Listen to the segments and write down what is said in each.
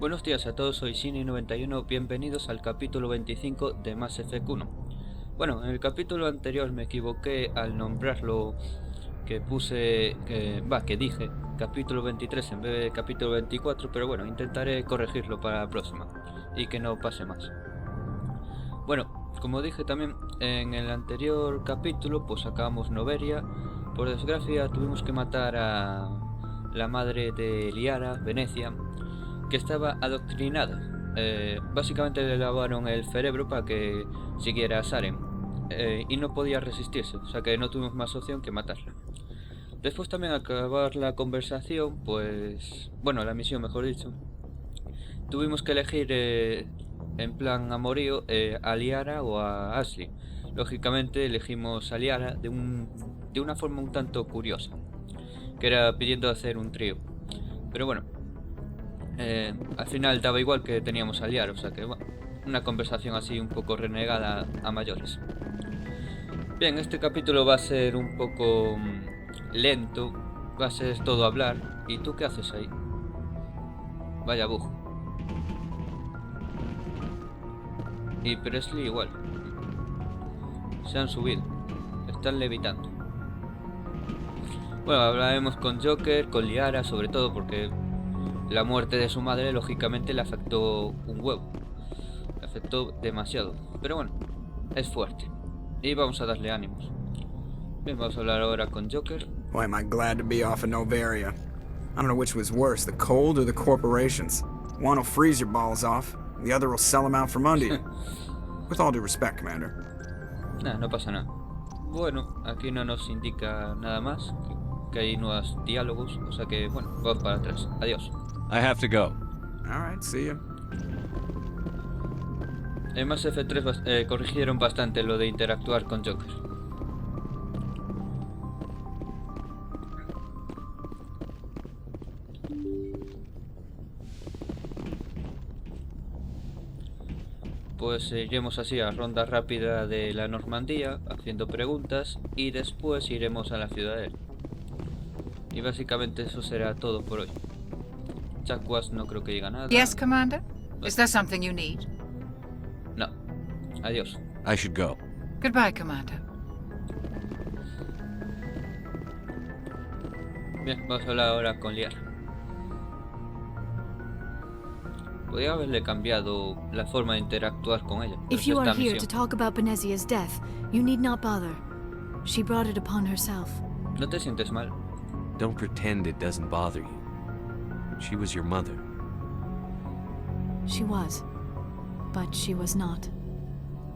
Buenos días a todos, soy Shini91, bienvenidos al capítulo 25 de Mass Effect 1. Bueno, en el capítulo anterior me equivoqué al nombrarlo, que dije capítulo 23 en vez de capítulo 24, pero bueno, intentaré corregirlo para la próxima y que no pase más. Bueno, como dije también en el anterior capítulo, pues acabamos Noveria. Por desgracia tuvimos que matar a la madre de Liara, Venecia, que estaba adoctrinada. Básicamente le lavaron el cerebro para que siguiera a Saren, y no podía resistirse, o sea que no tuvimos más opción que matarla. Después también al acabar la conversación, pues... bueno, la misión mejor dicho, tuvimos que elegir en plan amorío a Liara o a Ashley. Lógicamente elegimos a Liara de una forma un tanto curiosa, que era pidiendo hacer un trío. Pero bueno, al final daba igual que teníamos a Liara, o sea que bueno, una conversación así un poco renegada a mayores. Bien, este capítulo va a ser un poco lento, va a ser todo hablar. ¿Y tú qué haces ahí? Vaya bug. Y Presley igual. Se han subido, están levitando. Bueno, hablaremos con Joker, con Liara, sobre todo porque la muerte de su madre lógicamente le afectó un huevo. Le afectó demasiado. Pero bueno, es fuerte. Y vamos a darle ánimos. Bien, vamos a hablar ahora con Joker. Boy, am I glad to be off of Noveria. I don't know which was worse, the cold or the corporations. One will freeze your balls off, the other will sell them out from under you. With all due respect, Commander. Nah, no pasa nada. Bueno, aquí no nos indica nada más, que hay nuevos diálogos, o sea que bueno, vamos para atrás. Adiós. I have to go. Alright, see ya. En Mass Effect 3 corrigieron bastante lo de interactuar con Joker. Pues iremos así a ronda rápida de la Normandía, haciendo preguntas, y después iremos a la Ciudadela. Y básicamente eso será todo por hoy. Chakwas no creo que diga nada. Yes, Commander? Is there something you need? No. Adiós. I should go. Goodbye, Commander. Bien, vamos a hablar ahora con Liara. Podría haberle cambiado la forma de interactuar con ella. If you are here to talk about Benezia's death, you need not bother. She brought it upon herself. No te sientes mal. Don't pretend it doesn't bother you. She was your mother. She was. But she was not.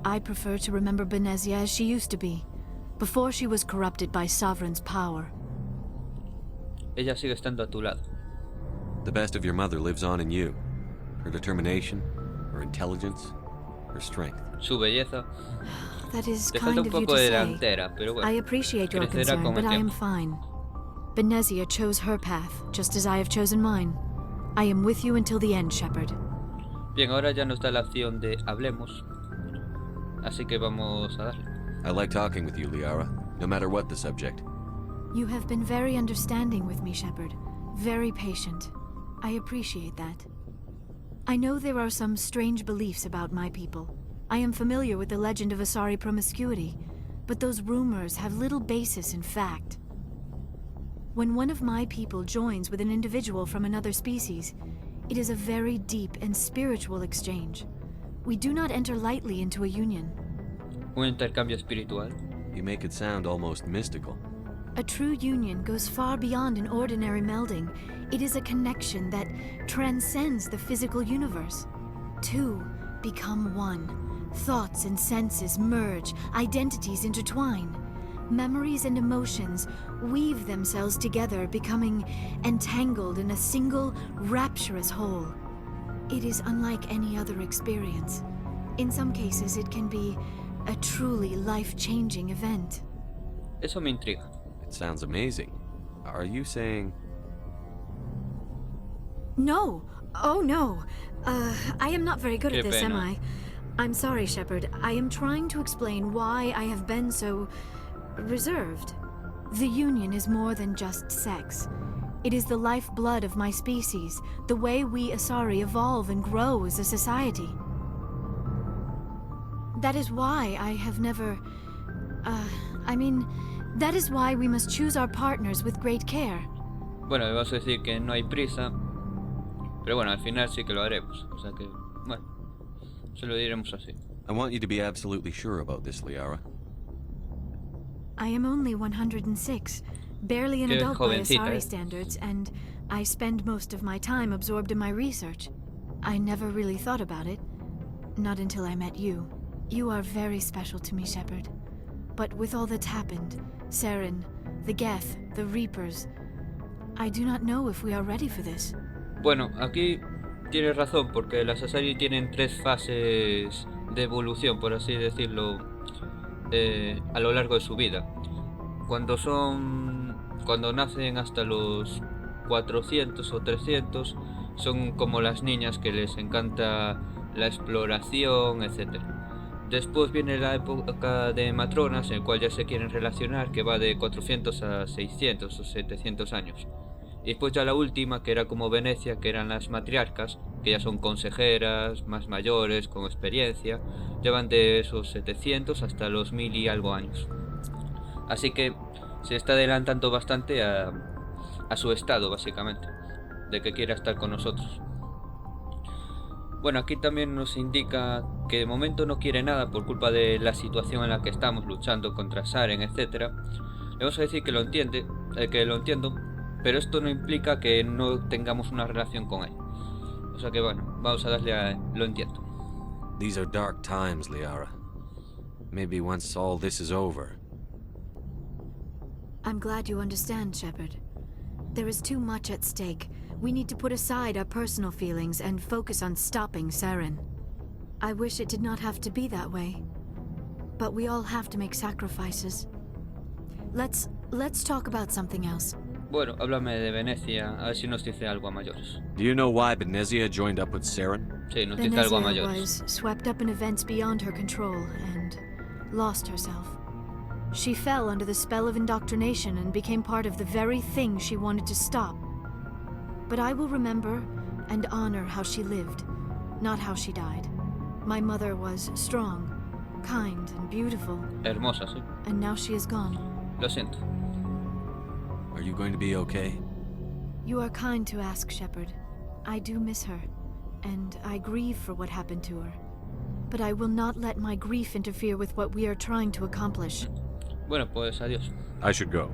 I prefer to remember Benezia as she used to be, before she was corrupted by Sovereign's power. Ella sigue estando a tu lado. The best of your mother lives on in you. Her determination, her intelligence, her strength. Su belleza. That is Te kind falta of un you poco to de say. delantera, pero bueno. I appreciate your crecerá concern, con el but I am tiempo. fine. Benezia chose her path, just as I have chosen mine. I am with you until the end, Shepard. Bien, ahora ya nos da la opción de hablemos. Así que vamos a darle. I like talking with you, Liara, no matter what the subject. You have been very understanding with me, Shepard. Very patient. I appreciate that. I know there are some strange beliefs about my people. I am familiar with the legend of Asari promiscuity, but those rumors have little basis in fact. When one of my people joins with an individual from another species, it is a very deep and spiritual exchange. We do not enter lightly into a union. Un intercambio espiritual. You make it sound almost mystical. A true union goes far beyond an ordinary melding. It is a connection that transcends the physical universe. Two become one. Thoughts and senses merge, identities intertwine. Memories and emotions weave themselves together, becoming entangled in a single, rapturous whole. It is unlike any other experience. In some cases, it can be a truly life-changing event. Eso me intriga. It sounds amazing. Are you saying... No! Oh, no! I am not very good at this, am pena. I? I'm sorry, Shepard. I am trying to explain why I have been so... reserved. The union is more than just sex. It is the lifeblood of my species, the way we Asari evolve and grow as a society. That is why I have never... that is why we must choose our partners with great care. Bueno, le vamos a decir que no hay prisa, pero bueno, al final sí que lo haremos. O sea que, bueno, se lo diremos así. I want you to be absolutely sure about this, Liara. I am only 106, barely an Qué adult by jovencita, Asari eh. standards, and I spend most of my time absorbed in my research. I never really thought about it, not until I met you. You are very special to me, Shepard. But with all that's happened, Saren, the Geth, the Reapers, I do not know if we are ready for this. Bueno, aquí tienes razón, porque las Asari tienen 3 fases de evolución, por así decirlo, a lo largo de su vida. Cuando nacen hasta los 400 o 300, son como las niñas que les encanta la exploración, etc. Después viene la época de matronas, en la cual ya se quieren relacionar, que va de 400 a 600 o 700 años. Y después ya la última, que era como Venecia, que eran las matriarcas, que ya son consejeras, más mayores, con experiencia, llevan de esos 700 hasta los 1000 y algo años. Así que se está adelantando bastante a su estado, básicamente, de que quiera estar con nosotros. Bueno, aquí también nos indica que de momento no quiere nada por culpa de la situación en la que estamos luchando contra Saren, etc. Le vamos a decir que lo entiendo, pero esto no implica que no tengamos una relación con él. O sea que bueno, vamos a darle a lo entiendo. These are dark times, Liara. Maybe once all this is over. I'm glad you understand, Shepard. There is too much at stake. We need to put aside our personal feelings and focus on stopping Saren. I wish it did not have to be that way. But we all have to make sacrifices. Let's talk about something else. Bueno, háblame de Venecia, a ver si nos dice algo a mayores. Do you know why Benezia joined up with Saren? Sí, nos dice algo a Venezia mayores. was swept up in events beyond her control and lost herself. She fell under the spell of indoctrination and became part of the very thing she wanted to stop. But I will remember and honor how she lived, not how she died. My mother was strong, kind, and beautiful, Hermosa, sí. and now she is gone. Lo siento. Are you going to be okay? You are kind to ask, Shepard. I do miss her, and I grieve for what happened to her. But I will not let my grief interfere with what we are trying to accomplish. Bueno, pues adiós. I should go.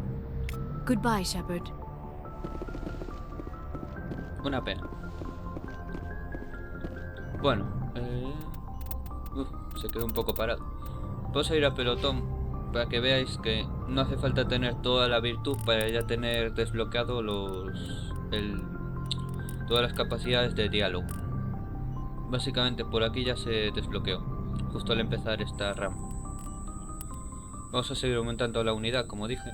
Goodbye, Shepard. Una pena. Bueno, se quedó un poco parado. Vamos a ir a pelotón para que veáis que no hace falta tener toda la virtud para ya tener desbloqueado todas las capacidades de diálogo. Básicamente por aquí ya se desbloqueó, justo al empezar esta rama. Vamos a seguir aumentando la unidad, como dije,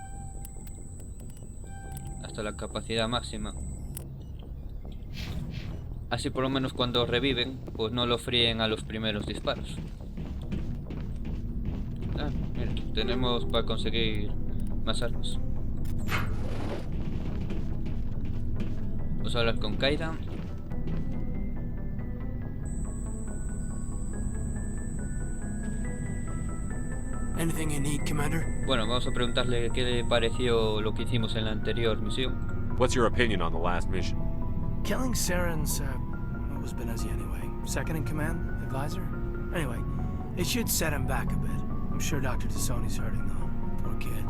hasta la capacidad máxima. Así por lo menos cuando reviven, pues no lo fríen a los primeros disparos. Ah, mira, tenemos para conseguir más armas. Vamos a hablar con Kaidan. Anything you need, Commander? Bueno, vamos a preguntarle qué le pareció lo que hicimos en la anterior misión. What's your opinion on the last mission? Killing Saren's, what was Benezia anyway? Second in command? Advisor? Anyway, it should set him back a bit. I'm sure Dr. Tassoni's hurting though. Poor kid.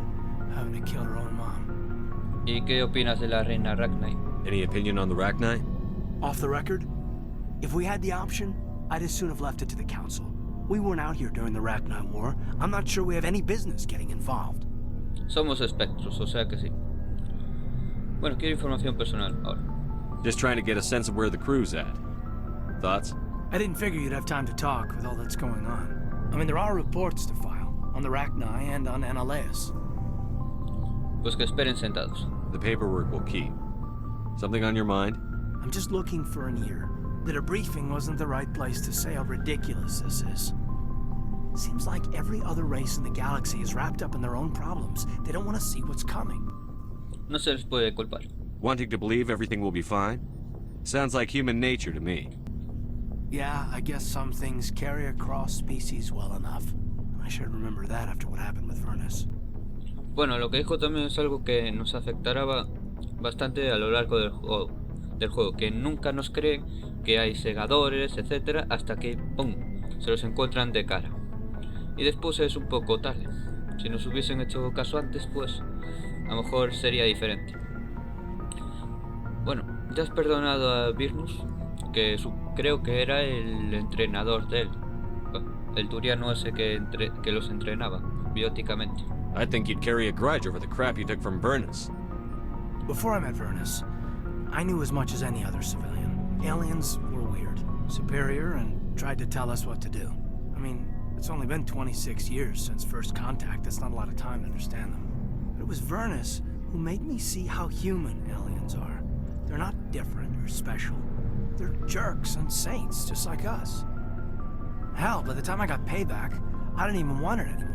Having to kill her own mom. ¿Y qué opinas de la reina Ragnar? Any opinion on the Rachni? Off the record, if we had the option, I'd as soon have left it to the Council. We weren't out here during the Rachni War. I'm not sure we have any business getting involved. Somos espectros, o sea que sí. Bueno, quiero información personal ahora. Just trying to get a sense of where the crew's at. Thoughts? I didn't figure you'd have time to talk with all that's going on. I mean, there are reports to file, on the Rachni and on Annaleus. Pues que esperen sentados. The paperwork will keep. Something on your mind? I'm just looking for an ear. That a briefing wasn't the right place to say how ridiculous this is. Seems like every other race in the galaxy is wrapped up in their own problems. They don't want to see what's coming. No se les puede culpar. Wanting to believe everything will be fine? Sounds like human nature to me. Yeah, I guess some things carry across species well enough. I should remember that after what happened with Furnace. Bueno, lo que dijo también es algo que nos afectará bastante a lo largo del juego, que nunca nos creen que hay segadores, etcétera, hasta que ¡pum!, se los encuentran de cara. Y después es un poco tarde. Si nos hubiesen hecho caso antes, pues a lo mejor sería diferente. Bueno, ya has perdonado a Virnus, que creo que era el entrenador de él, el turiano ese que los entrenaba bióticamente. I think you'd carry a grudge over the crap you took from Burnus. Before I met Furnace, I knew as much as any other civilian. Aliens were weird, superior, and tried to tell us what to do. I mean, it's only been 26 years since first contact. That's not a lot of time to understand them. But it was Furnace who made me see how human aliens are. They're not different or special. They're jerks and saints, just like us. Hell, by the time I got payback, I didn't even want it anymore.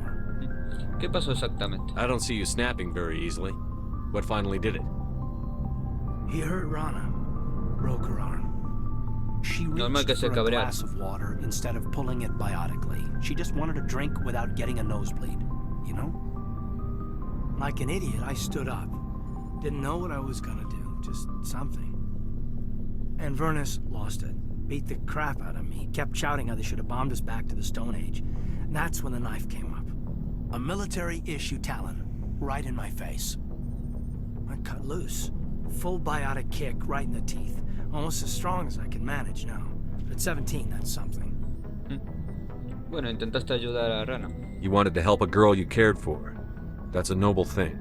¿Qué pasó exactamente? I don't see you snapping very easily. What finally did it? He hurt Rana, broke her arm. She Normal que reached se for a cabreara. glass of water instead of pulling it biotically. She just wanted a drink without getting a nosebleed, you know? Like an idiot, I stood up. Didn't know what I was gonna do, just something. And Vernus lost it. Beat the crap out of me. Kept shouting how they should have bombed us back to the Stone Age. And that's when the knife came up. A military-issue talon, right in my face. I cut loose. Full biotic kick right in the teeth. Almost as strong as I can manage now. But at 17, that's something. Bueno, intentaste ayudar a Rana. You wanted to help a girl you cared for. That's a noble thing.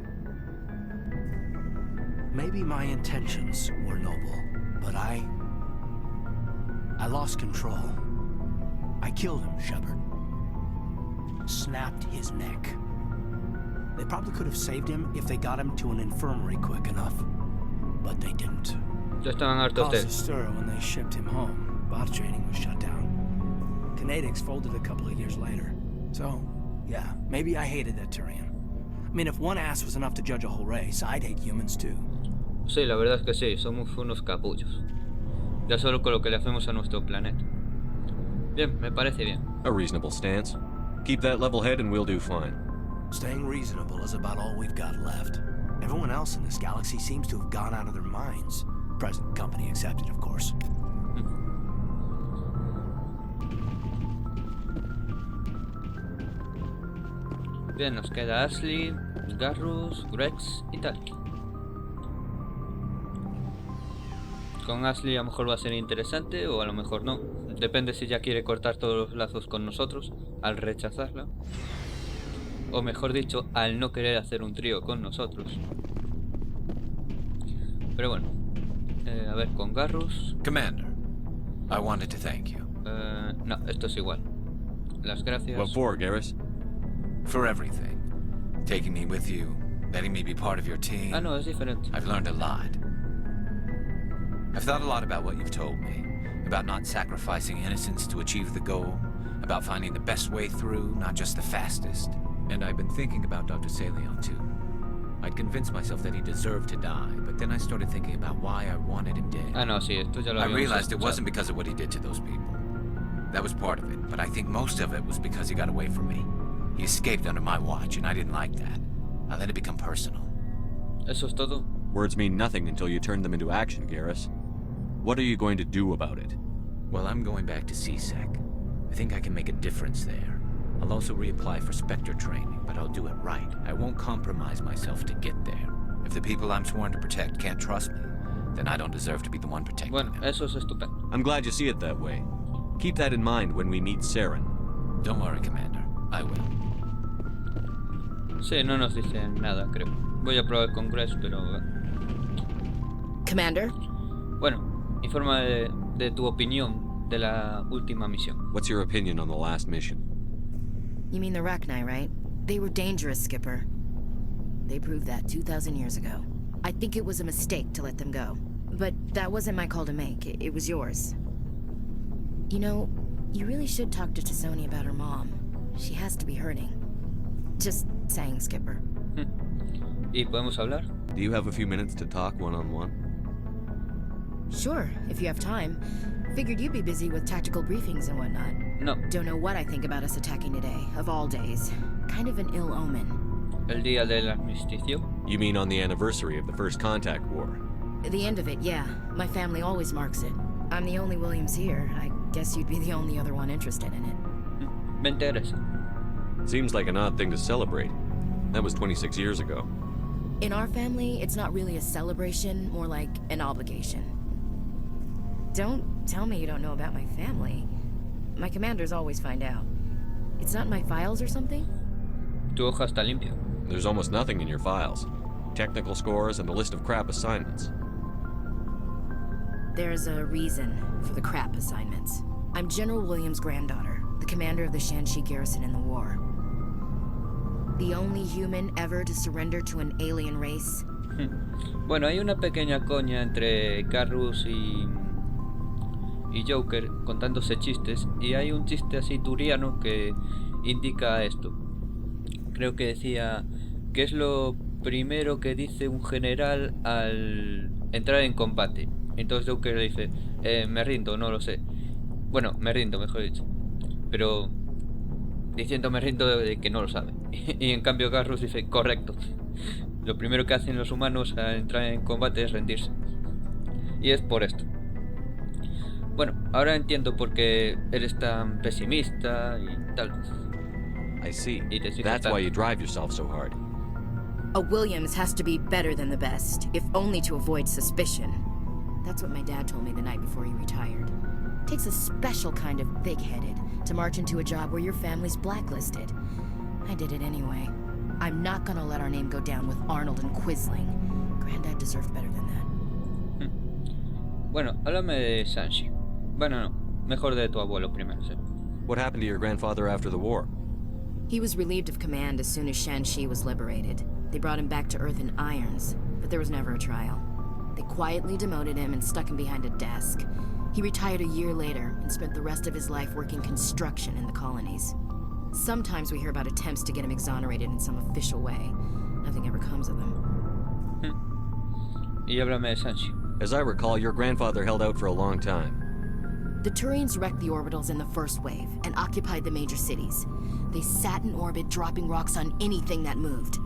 Maybe my intentions were noble, but I lost control. I killed him, Shepard. Snapped his neck. They probably could have saved him if they got him to an infirmary quick enough. But they didn't. Ya estaban hartos de Caused a él. stir when they shipped him home. Bot training was shut down. Kinetics folded a couple of years later. So, yeah, maybe I hated that Turian. I mean, if one ass was enough to judge a whole race, I'd hate humans too. Sí, la verdad es que sí, somos unos capullos. Ya solo con lo que le hacemos a nuestro planeta. Bien, me parece bien. A reasonable stance. Keep that level head and we'll do fine. Staying reasonable is about all we've got left. Everyone else in this galaxy seems to have gone out of their minds. Present company accepted, of course. Bien, nos queda Ashley, Garrus, Grex y tal. Con Ashley a lo mejor va a ser interesante o a lo mejor no. Depende si ya quiere cortar todos los lazos con nosotros al rechazarla. O mejor dicho, al no querer hacer un trío con nosotros. Pero bueno. A ver, con Garrus. Commander, I wanted to thank you. No, esto es igual. Las gracias. What for, Garrus? For everything. Taking me with you, letting me be part of your team. Ah, no, es diferente. I've learned a lot. I've thought a lot about what you've told me. About not sacrificing innocence to achieve the goal. About finding the best way through, not just the fastest. And I've been thinking about Dr. Saleon, too. I'd convinced myself that he deserved to die, but then I started thinking about why I wanted him dead. Ah, no, sí, esto ya lo I habíamos realized it escuchado. wasn't because of what he did to those people. That was part of it, but I think most of it was because he got away from me. He escaped under my watch, and I didn't like that. I let it become personal. Eso es todo. Words mean nothing until you turn them into action, Garrus. What are you going to do about it? Well, I'm going back to CSEC. I think I can make a difference there. I'll also reapply for Spectre training, but I'll do it right. I won't compromise myself to get there. If the people I'm sworn to protect can't trust me, then I don't deserve to be the one protecting Bueno, them. eso es estupendo. I'm glad you see it that way. Keep that in mind when we meet Saren. Don't worry, Commander. I will. Sí, no nos dicen nada, creo. Voy a probar con Grex, pero... Commander? Bueno, informa de tu opinión de la última misión. What's your opinion on the last mission? You mean the Rachni, right? They were dangerous, Skipper. They proved that 2,000 years ago. I think it was a mistake to let them go. But that wasn't my call to make. It was yours. You know, you really should talk to Tassoni about her mom. She has to be hurting. Just saying, Skipper. ¿Y podemos hablar? Do you have a few minutes to talk one-on-one? Sure, if you have time. Figured you'd be busy with tactical briefings and whatnot. No, Don't know what I think about us attacking today, of all days. Kind of an ill omen. el día del armisticio. You mean on the anniversary of the First Contact War? The end of it, yeah. My family always marks it. I'm the only Williams here. I guess you'd be the only other one interested in it. Me interesa. Seems like an odd thing to celebrate. That was 26 years ago. In our family, it's not really a celebration, more like an obligation. Don't tell me you don't know about my family. My commanders always find out. It's not in my files or something? Tu hoja está limpia. There's almost nothing in your files. Technical scores and a list of crap assignments. There's a reason for the crap assignments. I'm General Williams' granddaughter, the commander of the Shanxi garrison in the war. The only human ever to surrender to an alien race. Bueno, hay una pequeña coña entre Carrus y Joker contándose chistes, y hay un chiste así turiano que indica esto. Creo que decía que es lo primero que dice un general al entrar en combate. Entonces Joker le dice, me rindo, no lo sé. Bueno, me rindo, mejor dicho. Pero diciendo me rindo de que no lo sabe. Y en cambio Carrus dice, correcto. Lo primero que hacen los humanos al entrar en combate es rendirse. Y es por esto. Bueno, ahora entiendo por qué eres tan pesimista y tal. I see. Y te That's tanto. why you drive yourself so hard. A Williams has to be better than the best, if only to avoid suspicion. That's what my dad told me the night before he retired. Takes a special kind of thick-headed to march into a job where your family's blacklisted. I did it anyway. I'm not gonna let our name go down with Arnold and Quisling. Granddad deserved better than that. Bueno, háblame de Shanxi. Bueno, no, mejor de tu abuelo primero, sí. What happened to your grandfather after the war? He was relieved of command as soon as Shanxi was liberated. They brought him back to Earth in irons, but there was never a trial. They quietly demoted him and stuck him behind a desk. He retired a year later and spent the rest of his life working construction in the colonies. Sometimes we hear about attempts to get him exonerated in some official way. Nothing ever comes of them. Y háblame de Shanxi. As I recall, your grandfather held out for a long time. The Turians wrecked the orbitals in the first wave and occupied the major cities. They sat in orbit, dropping rocks on anything that moved.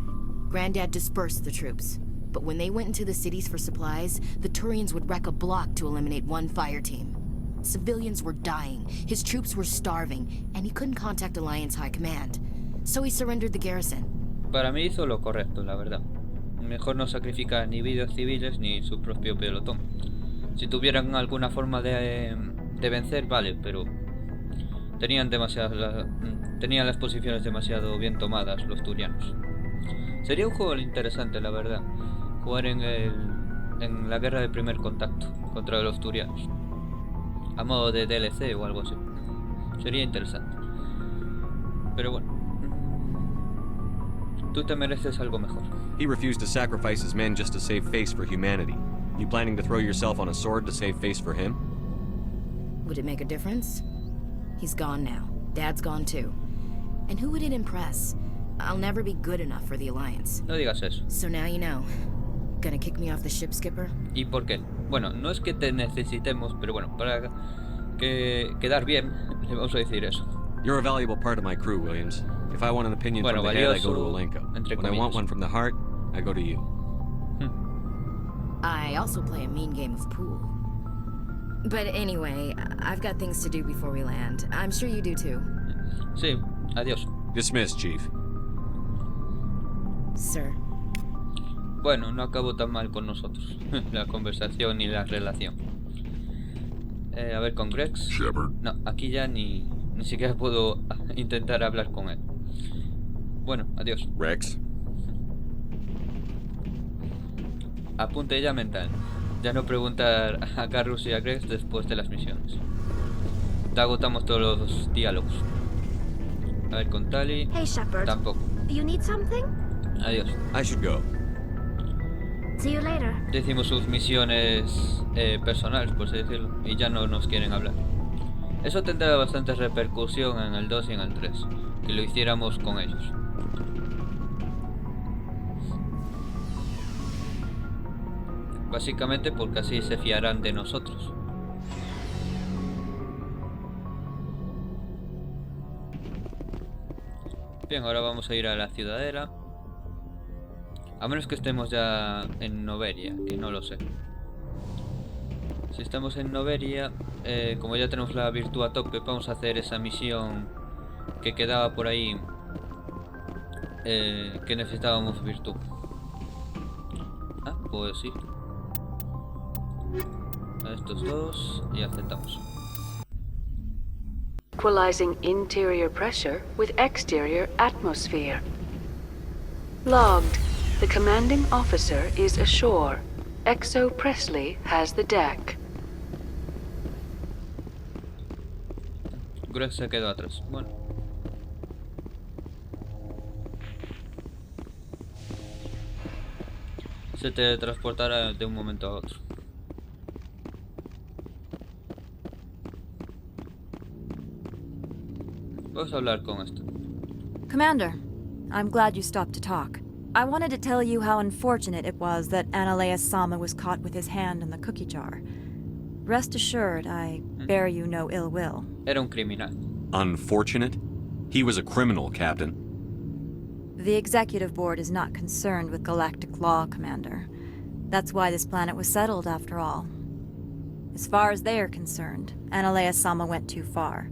Granddad dispersed the troops, but when they went into the cities for supplies, the Turians would wreck a block to eliminate one fire team. Civilians were dying, his troops were starving, and he couldn't contact Alliance High Command. So he surrendered the garrison. Para mí hizo lo correcto, la verdad. Mejor no sacrificar ni vidas civiles ni su propio pelotón. Si tuvieran alguna forma de vencer, vale, pero tenían las posiciones demasiado bien tomadas los turianos. Sería un juego interesante, la verdad, jugar en la guerra de primer contacto contra los turianos, a modo de DLC o algo así. Sería interesante. Pero bueno, tú te mereces algo mejor. He refused to sacrifice his men just to save face for humanity. You planning to throw yourself on a sword to save face for him? Would it make a difference? He's gone now. Dad's gone too. And who would it impress? I'll never be good enough for the Alliance. No digas eso. So now you know. Gonna kick me off the ship, Skipper? ¿Y por qué? Bueno, no es que te necesitemos, pero bueno, para quedar bien, le vamos a decir eso. You're a valuable part of my crew, Williams. If I want an opinion Bueno, from the head, I valioso, go to Alenko. entre When I want comillas. one from the heart, I go to you. I also play a mean game of pool. But anyway, I've got things to do before we land. I'm sure you do too. Sí, adiós. Dismissed, Chief. Sir. Bueno, no acabó tan mal con nosotros la conversación y la relación. A ver, con Grex. Shepard. No, aquí ya ni siquiera puedo intentar hablar con él. Bueno, adiós. Rex? Apunte ya mental. Ya no preguntar a Carrus y a Grex después de las misiones. Ya agotamos todos los diálogos. A ver, con Tali. Hey, Shepard. Tampoco. You need something? Adiós. I should go. See you later. Ya hicimos sus misiones personales, por así decirlo, y ya no nos quieren hablar. Eso tendrá bastante repercusión en el 2 y en el 3, que lo hiciéramos con ellos. Básicamente porque así se fiarán de nosotros. Bien, ahora vamos a ir a la ciudadela. A menos que estemos ya en Noveria, que no lo sé. Si estamos en Noveria, como ya tenemos la virtud a tope, vamos a hacer esa misión que quedaba por ahí, que necesitábamos virtud. Ah, pues sí. A estos dos y aceptamos. Equalizing interior pressure with exterior atmosphere. Logged. The commanding officer is ashore. Exo Presley has the deck. Greg se quedó atrás. Bueno. Se teletransportará de un momento a otro. Vamos a hablar con esto. Commander, I'm glad you stopped to talk. I wanted to tell you how unfortunate it was that Analea Sama was caught with his hand in the cookie jar. Rest assured, I bear you no ill will. Era un criminal. Unfortunate? He was a criminal, Captain. The Executive Board is not concerned with galactic law, Commander. That's why this planet was settled, after all. As far as they are concerned, Analea Sama went too far.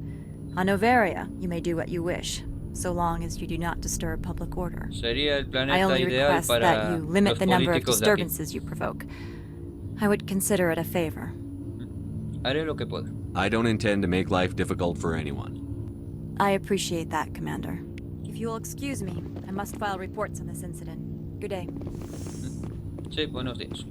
On Noveria, you may do what you wish, so long as you do not disturb public order. Sería el I planeta only ideal request para that you limit los the number of políticos de aquí. disturbances you provoke. I would consider it a favor. Haré lo que pueda. I don't intend to make life difficult for anyone. I appreciate that, Commander. If you will excuse me, I must file reports on this incident. Good day. Sí, buenos días.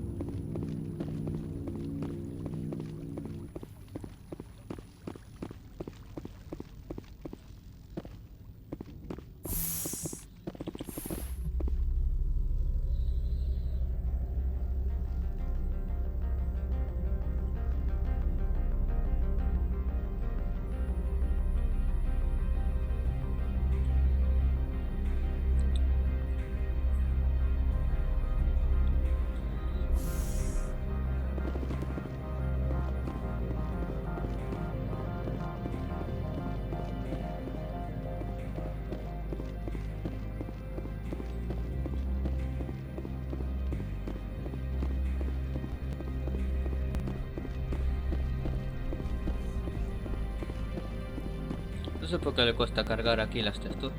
No sé por qué le cuesta cargar aquí las texturas.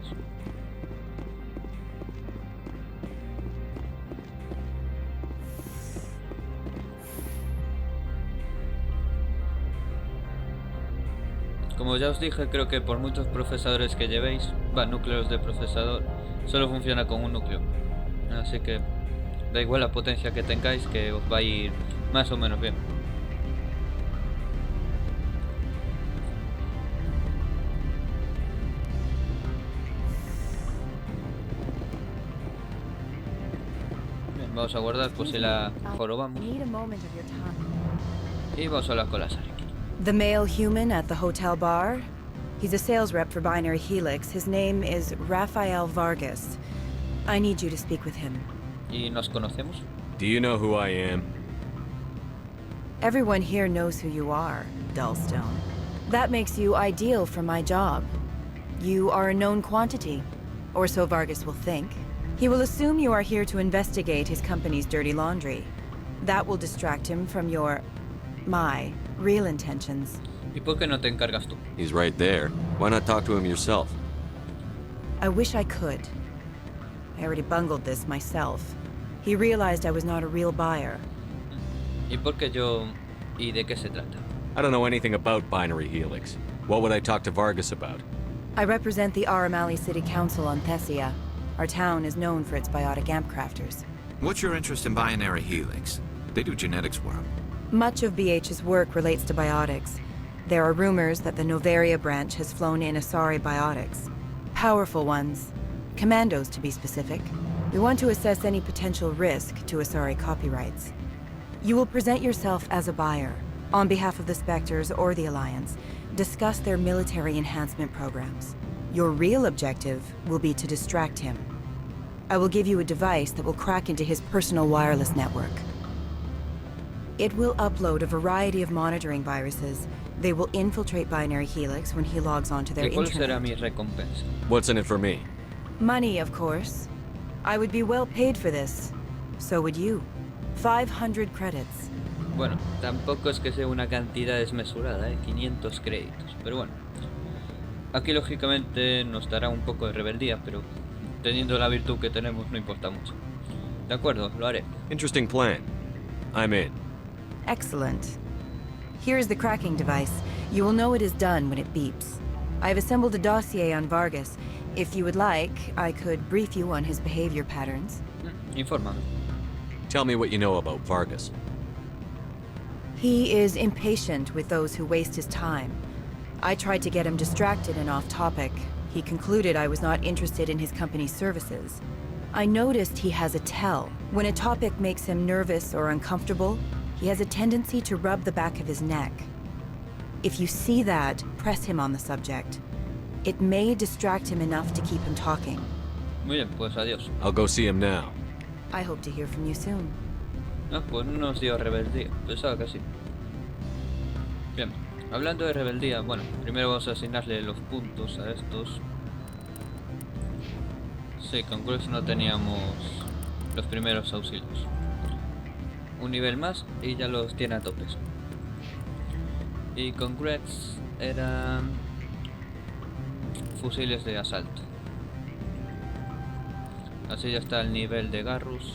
Como ya os dije, creo que por muchos procesadores que llevéis, núcleos de procesador, solo funciona con un núcleo. Así que da igual la potencia que tengáis, que os va a ir más o menos bien. Vamos a guardar por si la jorobamos. Y vamos a hablar con la Sari. The male human at the hotel bar? He's a sales rep for Binary Helix. His name is Rafael Vargas. I need you to speak with him. ¿Y nos conocemos? Do you know who I am? Everyone here knows who you are, Dullstone. That makes you ideal for my job. You are a known quantity, or so Vargas will think. He will assume you are here to investigate his company's dirty laundry. That will distract him from my real intentions. ¿Y por qué no te encargas tú? He's right there. Why not talk to him yourself? I wish I could. I already bungled this myself. He realized I was not a real buyer. ¿Y por qué yo? ¿Y de qué se trata? I don't know anything about Binary Helix. What would I talk to Vargas about? I represent the Aramali City Council on Thessia. Our town is known for its biotic amp crafters. What's your interest in Binary Helix? They do genetics work. Much of BH's work relates to biotics. There are rumors that the Noveria branch has flown in Asari biotics. Powerful ones. Commandos, to be specific. We want to assess any potential risk to Asari copyrights. You will present yourself as a buyer, on behalf of the Spectres or the Alliance. Discuss their military enhancement programs. Your real objective will be to distract him. I will give you a device that will crack into his personal wireless network. It will upload a variety of monitoring viruses. They will infiltrate Binary Helix when he logs onto their ¿Y cuál será internet. mi recompensa? What's in it for me? Money, of course. I would be well paid for this. So would you. 500 credits. Bueno, tampoco es que sea una cantidad desmesurada, 500 créditos. Pero bueno, aquí lógicamente nos dará un poco de rebeldía, pero teniendo la virtud que tenemos no importa mucho. De acuerdo, lo haré. Interesting plan. I'm in. Excellent. Here is the cracking device. You will know it is done when it beeps. I have assembled a dossier on Vargas. If you would like, I could brief you on his behavior patterns. Infórmame. Tell me what you know about Vargas. He is impatient with those who waste his time. I tried to get him distracted and off topic. He concluded I was not interested in his company's services. I noticed he has a tell. When a topic makes him nervous or uncomfortable, he has a tendency to rub the back of his neck. If you see that, press him on the subject. It may distract him enough to keep him talking. Muy bien, pues adiós. I'll go see him now. I hope to hear from you soon. Ah, pues no nos dio rebeldía. Pensaba que sí. Bien, hablando de rebeldía, bueno, primero vamos a asignarle los puntos a estos. Sí, con Cruz no teníamos los primeros auxilios. Un nivel más y ya los tiene a topes. Y con Grex eran fusiles de asalto. Así ya está el nivel de Garrus.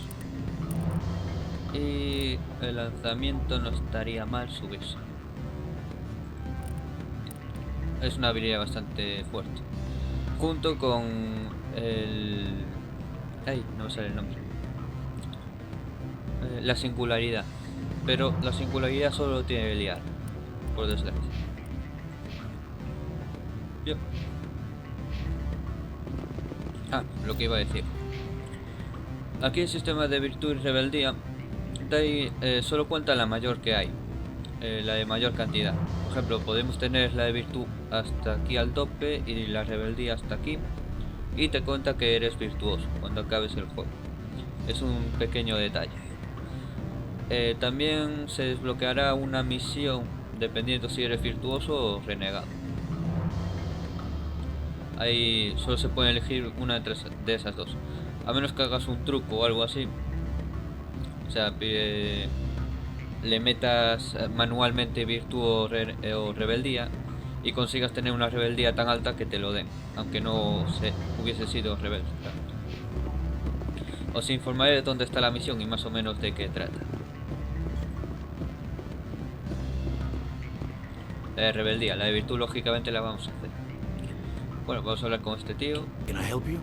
Y el lanzamiento no estaría mal subirse. Es una habilidad bastante fuerte. Junto con el... ¡Ay! No me sale el nombre. La singularidad. Pero la singularidad solo tiene que liar. Por desgracia. Bien. Ah, lo que iba a decir. Aquí el sistema de virtud y rebeldía de ahí, solo cuenta la mayor que hay. La de mayor cantidad. Por ejemplo, podemos tener la de virtud hasta aquí al tope y la rebeldía hasta aquí. Y te cuenta que eres virtuoso cuando acabes el juego. Es un pequeño detalle. También se desbloqueará una misión dependiendo si eres virtuoso o renegado. Ahí solo se puede elegir una de esas dos. A menos que hagas un truco o algo así. O sea, le metas manualmente virtud o rebeldía y consigas tener una rebeldía tan alta que te lo den, aunque no se hubiese sido rebelde. Claro. Os informaré de dónde está la misión y más o menos de qué trata. La de rebeldía, la de virtud lógicamente la vamos a hacer. Bueno, vamos a hablar con este tío. Can I help you?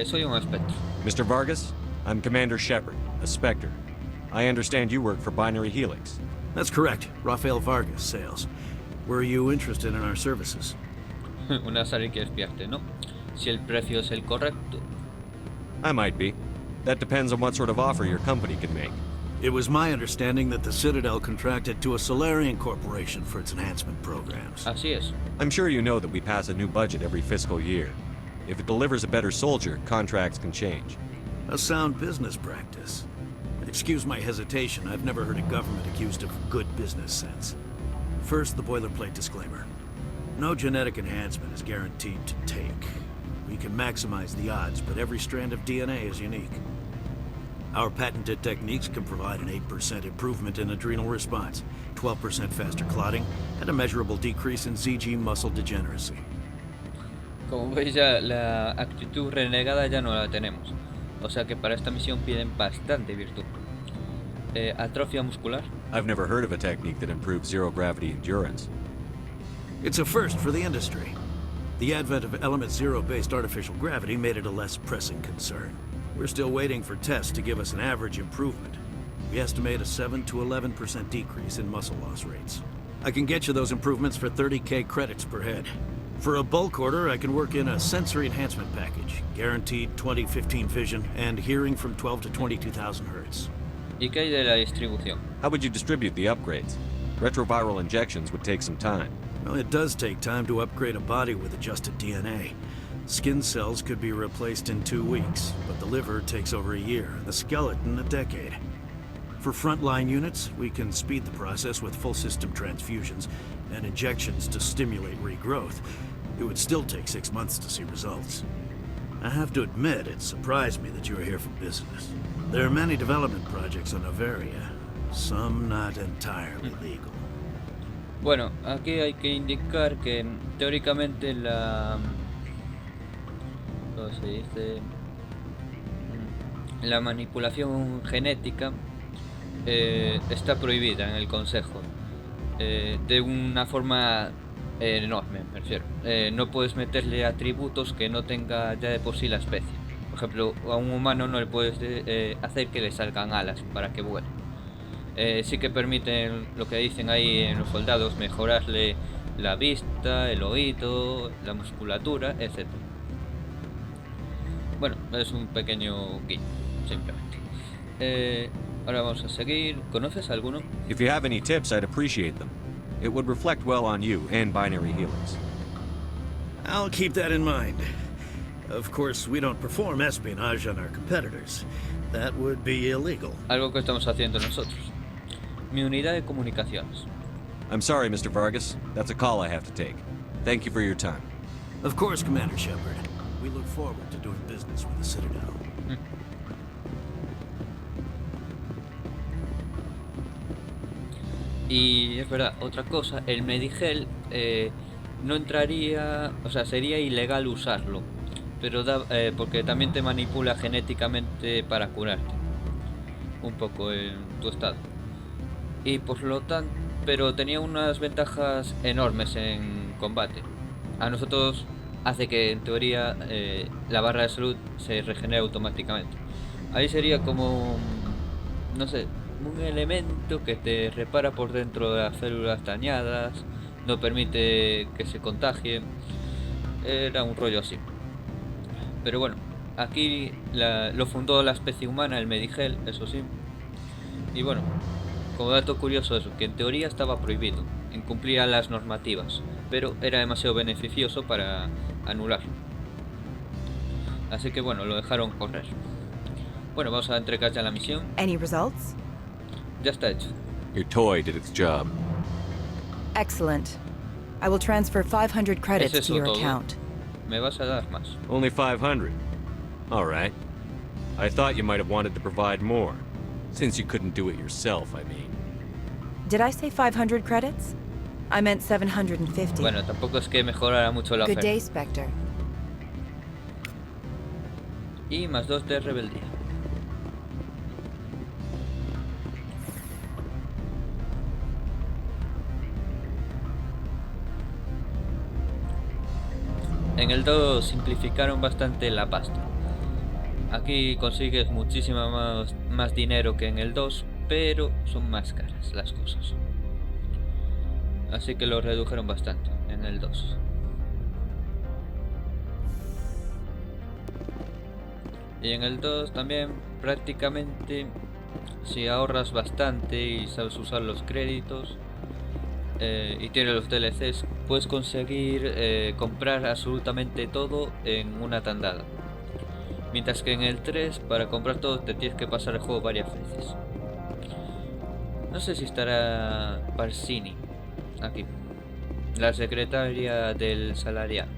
Soy un espectro. Mr. Vargas, I'm Commander Shepard, a Spectre. I understand you work for Binary Helix. That's correct. Rafael Vargas, sales. Were you interested in our services? Una sala que espiarte, ¿no? Si el precio es el correcto. I might be. That depends on what sort of offer your company can make. It was my understanding that the Citadel contracted to a Solarian corporation for its enhancement programs. Así es. I'm sure you know that we pass a new budget every fiscal year. If it delivers a better soldier, contracts can change. A sound business practice. Excuse my hesitation, I've never heard a government accused of good business sense. First, the boilerplate disclaimer. No genetic enhancement is guaranteed to take. We can maximize the odds, but every strand of DNA is unique. Our patented techniques can provide an 8% improvement in adrenal response, 12% faster clotting, and a measurable decrease in ZG muscle degeneracy. Como veis ya la actitud renegada ya no la tenemos. O sea que para esta misión piden bastante virtud. Atrofia muscular. I've never heard of a technique that improves zero-gravity endurance. It's a first for the industry. The advent of element zero-based artificial gravity made it a less pressing concern. We're still waiting for tests to give us an average improvement. We estimate a 7 to 11% decrease in muscle loss rates. I can get you those improvements for 30k credits per head. For a bulk order, I can work in a sensory enhancement package, guaranteed 20/15 vision, and hearing from 12 to 22,000 hertz. ¿Y qué hay de la distribución? How would you distribute the upgrades? Retroviral injections would take some time. Well, it does take time to upgrade a body with adjusted DNA. Skin cells could be replaced in 2 weeks, but the liver takes over a year, and the skeleton a decade. For frontline units, we can speed the process with full system transfusions and injections to stimulate regrowth. It would still take 6 months to see results. I have to admit, it surprised me that you are here for business. There are many development projects on Noveria, some not entirely legal. Bueno, aquí hay que indicar que teóricamente ¿cómo se dice? La manipulación genética está prohibida en el Consejo. De una forma enorme, me refiero. No puedes meterle atributos que no tenga ya de por sí la especie. Por ejemplo, a un humano no le puedes hacer que le salgan alas para que vuele. Sí que permiten, lo que dicen ahí en los soldados, mejorarle la vista, el oído, la musculatura, etc. Bueno, es un pequeño guiño, simplemente. Ahora vamos a seguir. ¿Conoces alguno? If you have any tips, I'd appreciate them. It would reflect well on you and Binary Helix. I'll keep that in mind. Of course, we don't perform espionage on our competitors. That would be illegal. Algo que estamos haciendo nosotros. Mi unidad de comunicaciones. I'm sorry, Mr. Vargas. That's a call I have to take. Thank you for your time. Of course, Commander Shepard. We look forward to doing business with the Citadel. Y es verdad, otra cosa, el Medigel no entraría, o sea, sería ilegal usarlo, pero porque también te manipula genéticamente para curarte un poco en tu estado. Y por lo tanto, pero tenía unas ventajas enormes en combate. A nosotros hace que en teoría la barra de salud se regenere automáticamente. Ahí sería como, no sé, un elemento que te repara por dentro de las células dañadas, no permite que se contagien. Era un rollo así. Pero bueno, aquí lo fundó la especie humana, el Medigel, eso sí. Y bueno, como dato curioso eso, que en teoría estaba prohibido, incumplía las normativas, pero era demasiado beneficioso para anularlo. Así que bueno, lo dejaron correr. Bueno, vamos a entregar ya la misión. Any results? Ya está hecho. Your toy did its job. Excellent. I will transfer 500 credits ¿Es to eso your todo? account. Me vas a dar más. Only 500. All right. I thought you might have wanted to provide more. Since you couldn't do it yourself, I mean. Did I say 500 credits? I meant 750. Bueno, tampoco es que mejorara mucho la Good oferta. day, Spectre. Y más 2 de rebeldía. En el 2 simplificaron bastante la pasta. Aquí consigues muchísima más dinero que en el 2, pero son más caras las cosas. Así que lo redujeron bastante en el 2. Y en el 2 también prácticamente, si ahorras bastante y sabes usar los créditos y tienes los DLCs, puedes conseguir comprar absolutamente todo en una tandada. Mientras que en el 3, para comprar todo te tienes que pasar el juego varias veces. No sé si estará Parsini aquí, la secretaria del salarial.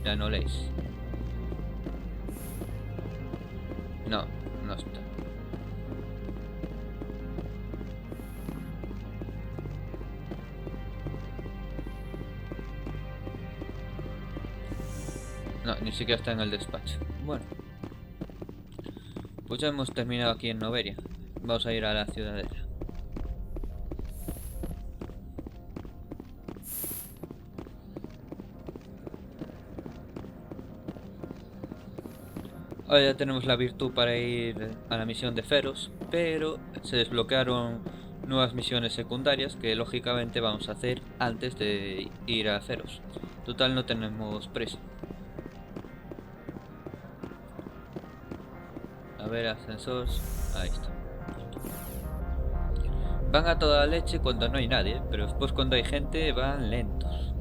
Ya no leéis. No, no está. No, ni siquiera está en el despacho. Bueno, pues ya hemos terminado aquí en Noveria. Vamos a ir a la ciudadela. Ahora ya tenemos la virtud para ir a la misión de Feros, pero se desbloquearon nuevas misiones secundarias que lógicamente vamos a hacer antes de ir a Feros. Total, no tenemos prisa. A ver, ascensores. Ahí está. Van a toda leche cuando no hay nadie, pero después cuando hay gente van lentos.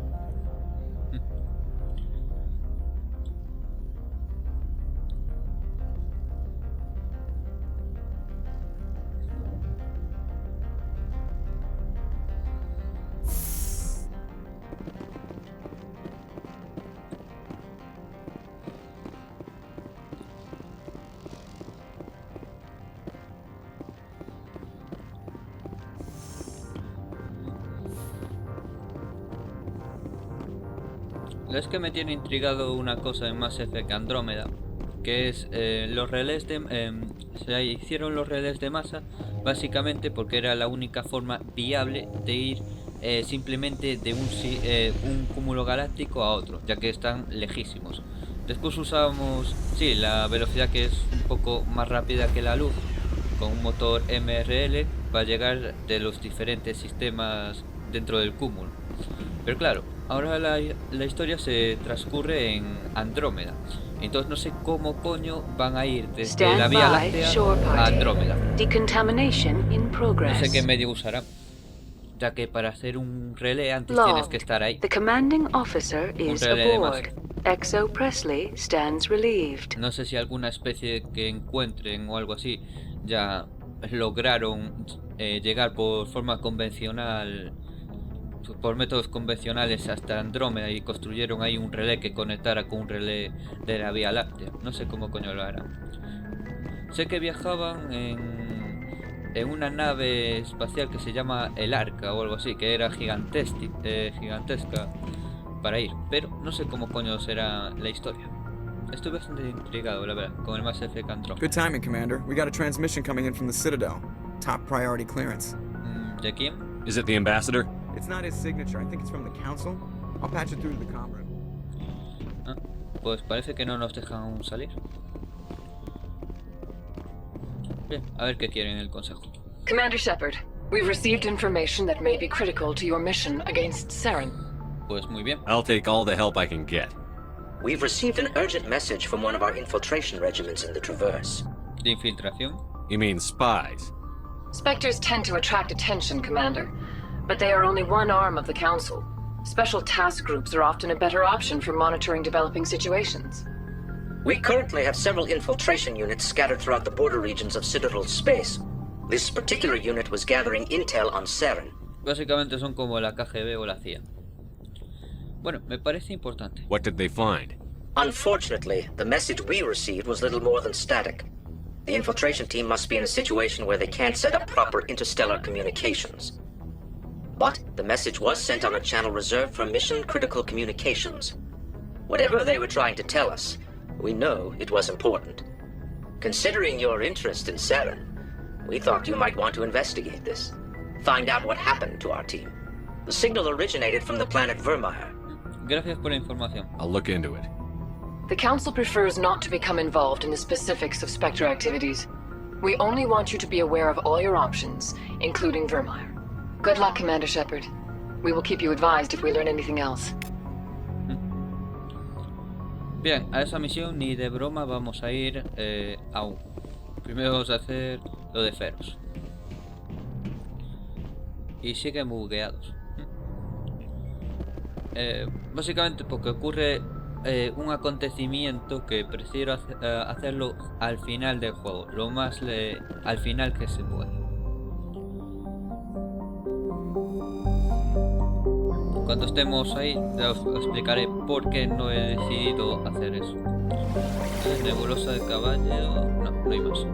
Es que me tiene intrigado una cosa en Mass Effect Andrómeda, que es los relés se hicieron los relés de masa básicamente porque era la única forma viable de ir simplemente de un cúmulo galáctico a otro, ya que están lejísimos. Después usamos, sí, la velocidad que es un poco más rápida que la luz, con un motor MRL para llegar de los diferentes sistemas dentro del cúmulo. Pero claro, ahora la historia se transcurre en Andrómeda. Entonces no sé cómo coño van a ir desde la Vía Láctea a Andrómeda. No sé qué medio usarán, ya que para hacer un relé antes tienes que estar ahí. The commanding officer Un is relé de aboard. XO Presley stands relieved. No sé si alguna especie que encuentren o algo así ya lograron llegar por forma convencional, por métodos convencionales hasta Andrómeda y construyeron ahí un relé que conectara con un relé de la Vía Láctea. No sé cómo coño lo harán. Sé que viajaban en una nave espacial que se llama el Arca o algo así, que era gigantesca para ir, pero no sé cómo coño será la historia. Estoy bastante intrigado, la verdad, con el Mass Effect Andromeda. Good timing, Commander. We got a transmission coming in from the Citadel. Top priority clearance. ¿De quién? Is it the ambassador? It's not his signature. I think it's from the Council. I'll patch it through to the comm room. Ah, pues parece que no nos dejan salir. Bien, a ver qué quieren el consejo. Commander Shepard, we've received information that may be critical to your mission against Saren. Pues muy bien. I'll take all the help I can get. We've received an urgent message from one of our infiltration regiments in the Traverse. ¿De infiltración? You mean spies? Spectres tend to attract attention, Commander, but they are only one arm of the Council. Special task groups are often a better option for monitoring developing situations. We currently have several infiltration units scattered throughout the border regions of Citadel space. This particular unit was gathering intel on Saren. Básicamente son como la KGB o la CIA. Bueno, me parece importante. What did they find? Unfortunately, the message we received was little more than static. The infiltration team must be in a situation where they can't set up proper interstellar communications. But the message was sent on a channel reserved for mission-critical communications. Whatever they were trying to tell us, we know it was important. Considering your interest in Saren, we thought you might want to investigate this. Find out what happened to our team. The signal originated from the planet Vermeer. Gracias por la información. I'll look into it. The Council prefers not to become involved in the specifics of Spectre activities. We only want you to be aware of all your options, including Vermeer. Good luck, Commander Shepard. We will keep you advised if we learn anything else. Bien, a esa misión ni de broma vamos a ir aún. Primero vamos a hacer lo de Feros. Y siguen bugueados. Básicamente porque ocurre un acontecimiento que prefiero hacerlo al final del juego, lo más al final que se puede. Cuando estemos ahí ya os explicaré por qué no he decidido hacer eso. Nebulosa de caballo... no hay más.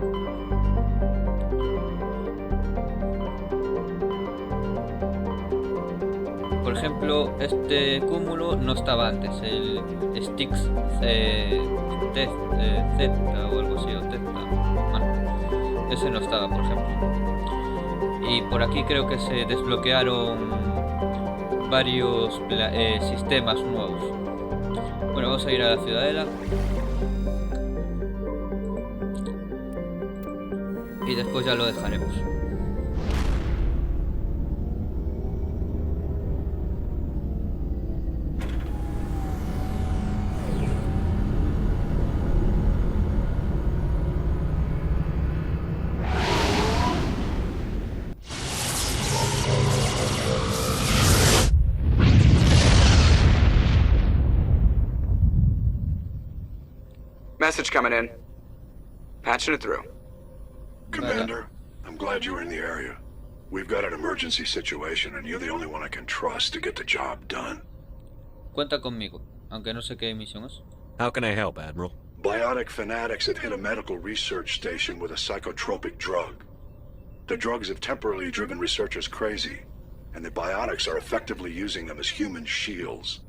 Por ejemplo, este cúmulo no estaba antes, el Styx Z o algo así, o Teta. Bueno, ese no estaba, por ejemplo. Y por aquí creo que se desbloquearon varios sistemas nuevos. Bueno, vamos a ir a la ciudadela. Y después ya lo dejaremos. Message coming in. Patching it through. Commander, I'm glad you were in the area. We've got an emergency situation and you're the only one I can trust to get the job done. Cuenta conmigo, aunque no sé qué misión es. How can I help, Admiral? Biotic fanatics have hit a medical research station with a psychotropic drug. The drugs have temporarily driven researchers crazy, and the biotics are effectively using them as human shields.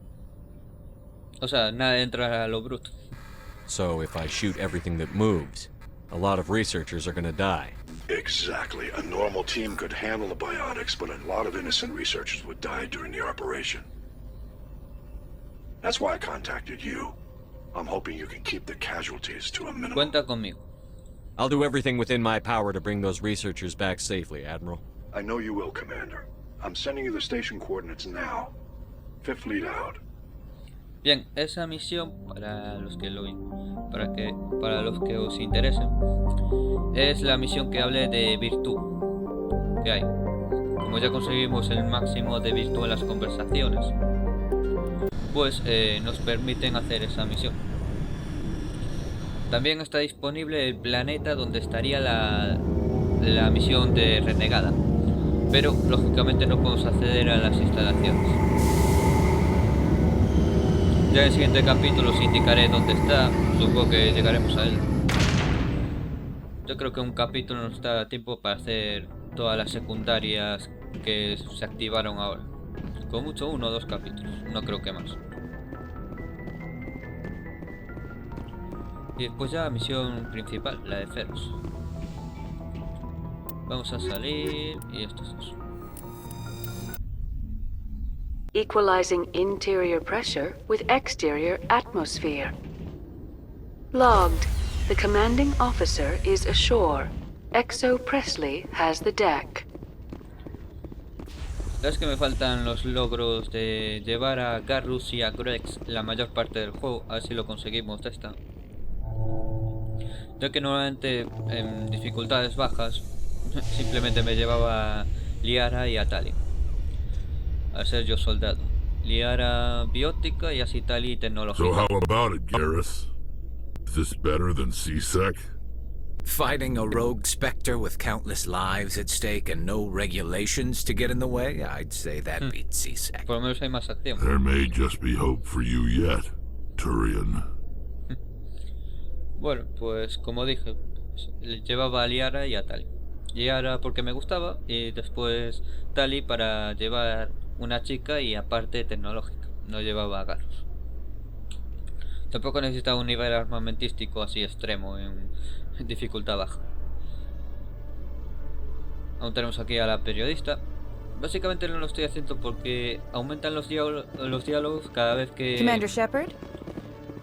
O sea, nada entra a lo bruto. So if I shoot everything that moves, a lot of researchers are gonna die. Exactly. A normal team could handle the biotics, but a lot of innocent researchers would die during the operation. That's why I contacted you. I'm hoping you can keep the casualties to a minimum. Cuenta conmigo. I'll do everything within my power to bring those researchers back safely, Admiral. I know you will, Commander. I'm sending you the station coordinates now. Fifth fleet out. Bien, esa misión, para los que os interesen, es la misión que hablé de virtud que hay. Como ya conseguimos el máximo de virtud en las conversaciones, pues nos permiten hacer esa misión. También está disponible el planeta donde estaría la misión de renegada, pero lógicamente no podemos acceder a las instalaciones. Ya en el siguiente capítulo os indicaré dónde está, supongo que llegaremos a él. Yo creo que un capítulo nos da tiempo para hacer todas las secundarias que se activaron ahora. Con mucho 1 o 2 capítulos, no creo que más. Y después ya la misión principal, la de Feros. Vamos a salir y esto es eso. Equalizing interior pressure with exterior atmosphere. Logged. The commanding officer is ashore. Exo Presley has the deck. Es que me faltan los logros de llevar a Garrus y a Grex la mayor parte del juego, a ver si lo conseguimos de esta. Ya que normalmente en dificultades bajas simplemente me llevaba a Liara y a Tali. Al ser yo soldado. Liara biótica y así Tali tecnológica. So how about it, Garrus? Is this better than CSEC? Fighting a rogue Spectre with countless lives at stake and no regulations to get in the way? I'd say that beats CSEC. Por lo menos hay más acción. There may just be hope for you yet, Turian. Bueno, pues como dije, llevaba a Liara y a Tali. Liara porque me gustaba y después Tali para llevar una chica y aparte tecnológica. No llevaba a Garrus. Tampoco necesitaba un nivel armamentístico así extremo en dificultad baja. Aún tenemos aquí a la periodista. Básicamente no lo estoy haciendo porque aumentan los diálogos cada vez que... Commander Shepard?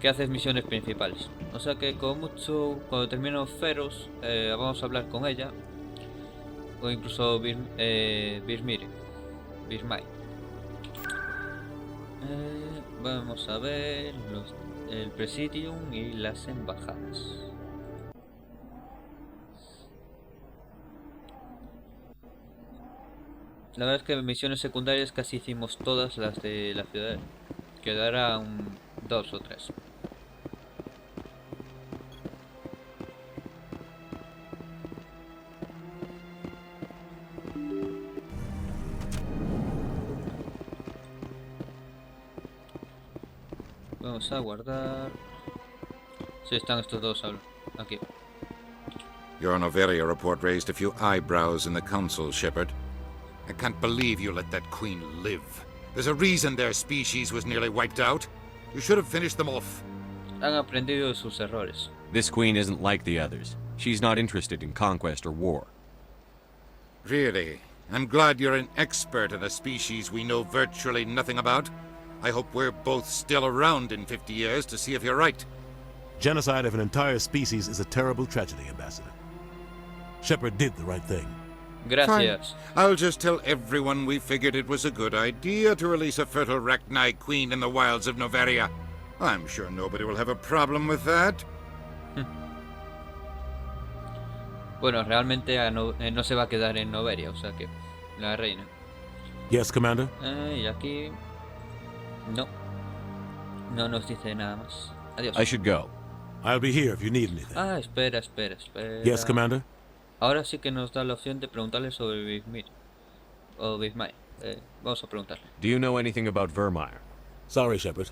Que haces misiones principales. O sea que con mucho, cuando termino Feros, vamos a hablar con ella. O incluso Birmai. Vamos a ver el Presidium y las embajadas. La verdad es que misiones secundarias casi hicimos todas las de la ciudad. Quedará 2 o 3. Vamos a guardar. Sí, están estos dos aquí. Your Noveria report raised a few eyebrows in the council, Shepard. I can't believe you let that queen live. There's a reason their species was nearly wiped out. You should have finished them off. Han aprendido de sus errores. This queen isn't like the others. She's not interested in conquest or war. Really? I'm glad you're an expert in a species we know virtually nothing about. I hope we're both still around in 50 years to see if you're right. Genocide of an entire species is a terrible tragedy, Ambassador. Shepard did the right thing. Gracias. Fine. I'll just tell everyone we figured it was a good idea to release a fertile Rachni queen in the wilds of Noveria. I'm sure nobody will have a problem with that. Bueno, realmente no se va a quedar en Noveria, o sea que la reina. Yes, Commander. Y aquí no nos dice nada más. Adiós. I should go. I'll be here if you need anything. Espera. Yes, Commander. Ahora sí que nos da la opción de preguntarle sobre Birmir o Birmai. Vamos a preguntarle. Do you know anything about Vermeer? Sorry, Shepard.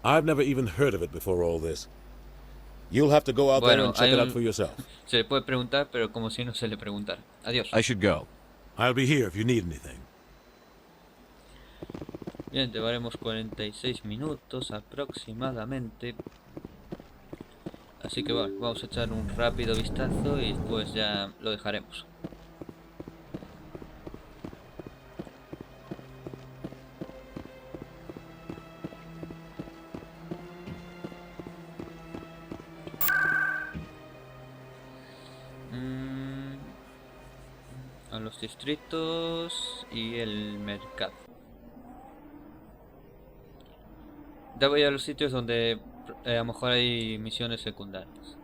I've never even heard of it before all this. You'll have to go out there and check it out for yourself. Se le puede preguntar, pero como si no se le preguntara. Adiós. I should go. I'll be here if you need anything. Bien, llevaremos 46 minutos aproximadamente. Así que bueno, vamos a echar un rápido vistazo y después ya lo dejaremos. A los distritos y el mercado. Ya voy a los sitios donde a lo mejor hay misiones secundarias.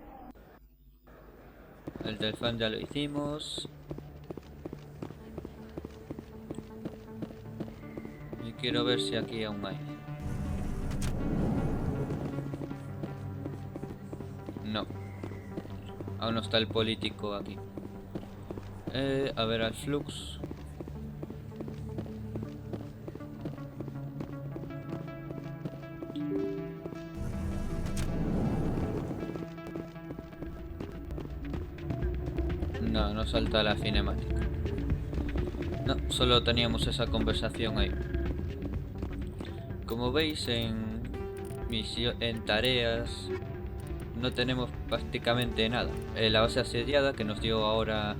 El del fan ya lo hicimos. Y quiero ver si aquí aún hay. No. Aún no está el político aquí. A ver al flux. No, no salta la cinemática. No, solo teníamos esa conversación ahí. Como veis en tareas no tenemos prácticamente nada. La base asediada que nos dio ahora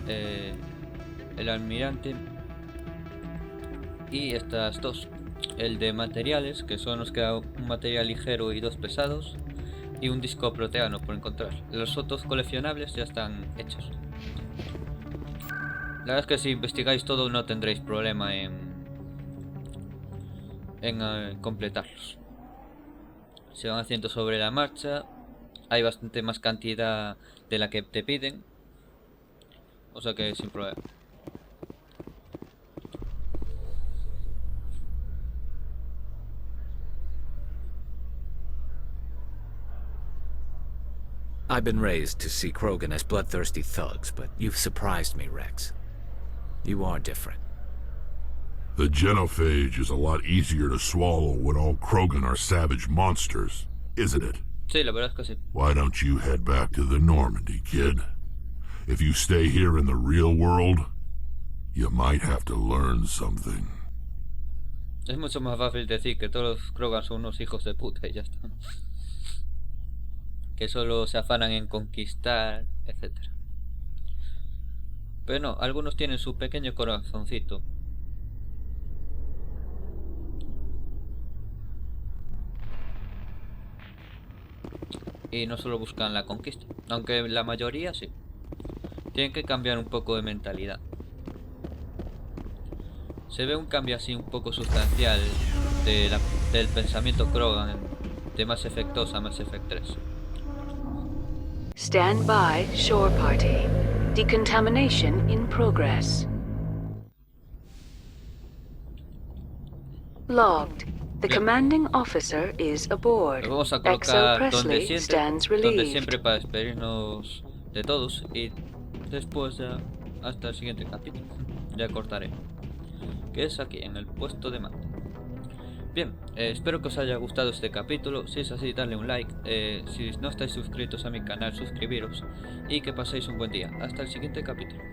el almirante, y estas dos, el de materiales, que solo nos queda un material ligero y dos pesados, y un disco proteano por encontrar. Los otros coleccionables ya están hechos. La verdad es que si investigáis todo no tendréis problema en completarlos. Se van haciendo sobre la marcha. Hay bastante más cantidad de la que te piden, o sea que sin problema. I've been raised to see Krogan as bloodthirsty thugs, but you've surprised me, Rex. You are different. The genophage is a lot easier to swallow when all Krogan are savage monsters, isn't it? Sí, la verdad es que sí. Why don't you head back to the Normandy, kid? If you stay here in the real world, you might have to learn something. Es mucho más fácil decir que todos los Krogan son unos hijos de puta y ya está. Que solo se afanan en conquistar, etc. Pero no, algunos tienen su pequeño corazoncito. Y no solo buscan la conquista, aunque la mayoría sí. Tienen que cambiar un poco de mentalidad. Se ve un cambio así un poco sustancial del pensamiento Krogan de Mass Effect 2 a Mass Effect 3. Stand by, shore party. Decontamination in progress. Logged. The commanding officer is aboard. Lo vamos a Exo colocar Presley stands relieved. donde siempre para despedirnos de todos, y después ya hasta el siguiente capítulo. Ya cortaré. Que es aquí, en el puesto de mando. Bien, espero que os haya gustado este capítulo. Si es así, dadle un like. Si no estáis suscritos a mi canal, suscribiros. Y que paséis un buen día. Hasta el siguiente capítulo.